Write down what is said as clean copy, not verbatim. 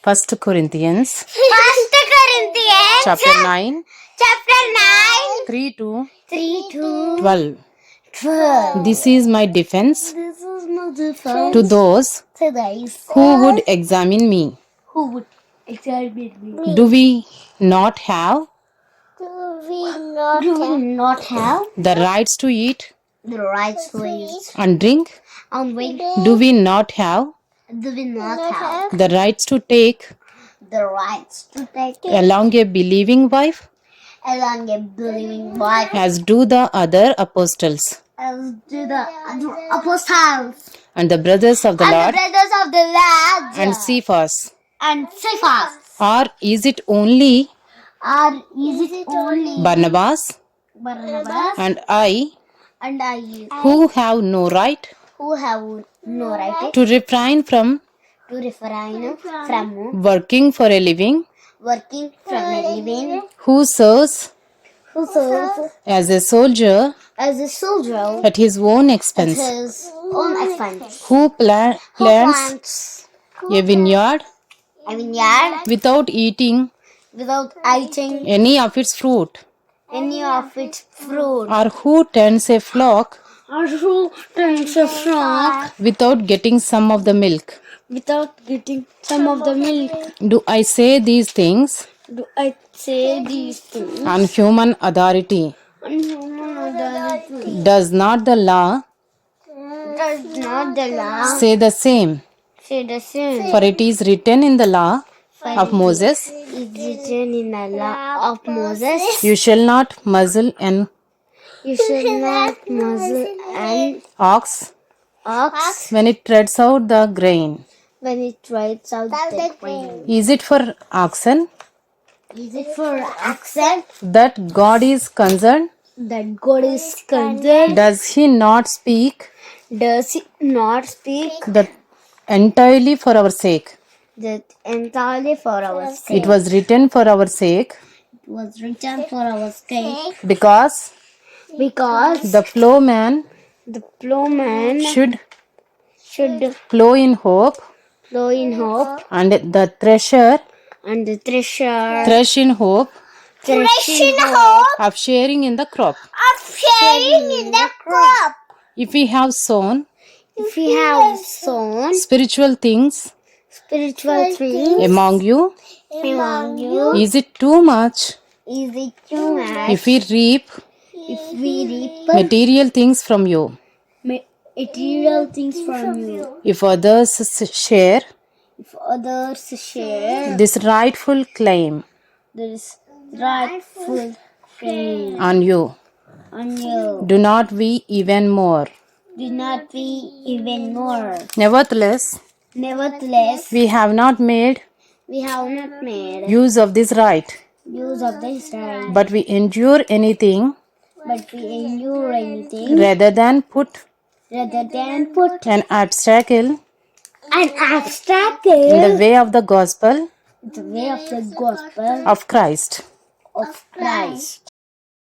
First Corinthians First Corinthians chapter 9, chapter 9 3 to 3 to 12. 12. This is my defense This is my defense to those to those who would examine me. who would examine me. Do we not have Do we not have the rights to eat the rights to eat and drink? and drink? Do we not have Do we not have the rights to take the rights to take along a believing wife, along a believing wife as do the other apostles as do the apostles and the brothers of the and the Lord brothers of the Lord and Cephas? and Cephas? Or is it only Or is it only Barnabas Barnabas and I and I who have no right who have no right to refrain from to refrain from working for a living, working from a living, who serves who serves as a soldier as a soldier at his own at expense, his own expense, who plants plants a vineyard a vineyard without eating without eating any of its fruit, any of its fruit, or who tends a flock or who tends a flock without getting some of the milk. without getting some of the milk. Do I say these things Do I say these things on human authority? on human authority? Does not the law Does not the law say the same? say the same? For it is written in the law of Moses, Is written in the law of Moses, you shall not muzzle an you shall not muzzle an ox ox when it treads out the grain. when it treads out the grain. Is it for oxen Is it for oxen that God is concerned? that God is concerned? Does he not speak Does he not speak that entirely for our sake? that entirely for our sake? It was written for our sake It was written for our sake because because the plowman the plowman should should plow in hope, plow in hope and the thresher and the thresher thresh in hope thresh in hope of sharing in the crop. of sharing in the crop. If we have sown If we have sown spiritual things spiritual things among you, among you, is it too much is it too much if we reap if we reap material things from you? material things from you? If others share If others share this rightful claim this rightful claim on you, on you, do not we even more? do not we even more? Nevertheless, Nevertheless, we have not made we have not made use of this right, use of this right, but we endure anything but we endure anything rather than put rather than put an obstacle an obstacle in the way of the gospel the way of the gospel of Christ. of Christ.